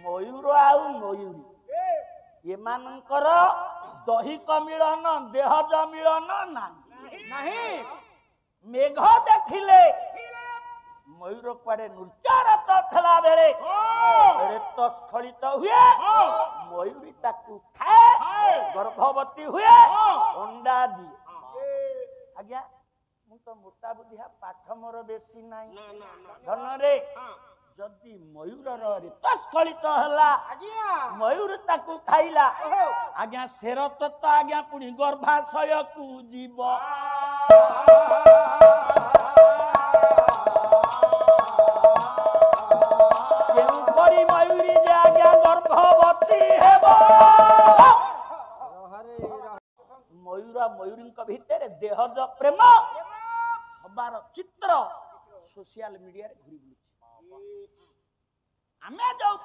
ମୟୂର ଆଉ ମୟୂରୀ ଏମାନଙ୍କର ଦୈହିକ ମିଳନ ଦେହଜ ମିଳନ ନାହିଁ। ମେଘ ଦେଖିଲେ ମୟୂର କୁଆଡେ ନୃତ୍ୟରତ ଥିଲା ବେଳେ ରେତ ସ୍ଖଳିତ ହୁଏ, ମୟୂରୀ ତାକୁ ଖାଏ, ଗର୍ଭବତୀ ହୁଏ, ଅଣ୍ଡା ଦିଏ। ଆଜ୍ଞା ମୁଁ ତ ମୋଟା ବୁଦ୍ଧିଆ, ପାଠ ମୋର ବେଶୀ ନାହିଁ ଧନରେ। ଯଦି ମୟୂରର ରେତ ସ୍ଖଳିତ ହେଲା, ମୟୂର ତାକୁ ଖାଇଲା, ଆଜ୍ଞା ସେ ରତ ତ ଆଜ୍ଞା ପୁଣି ଗର୍ଭାଶୟକୁ ଯିବ। ତେଣୁକରି ମୟୂରୀ ଯେ ଆଜ୍ଞା ଗର୍ଭବତୀ ହେବ। ମୟୂର ମୟୂରୀଙ୍କ ଭିତରେ ଦେହଜ ପ୍ରେମ ହବାର ଚିତ୍ର ସୋସିଆଲ ମିଡିଆରେ ଘୁରି ବୁଲୁଛି। ଆମେ ଯୋଉ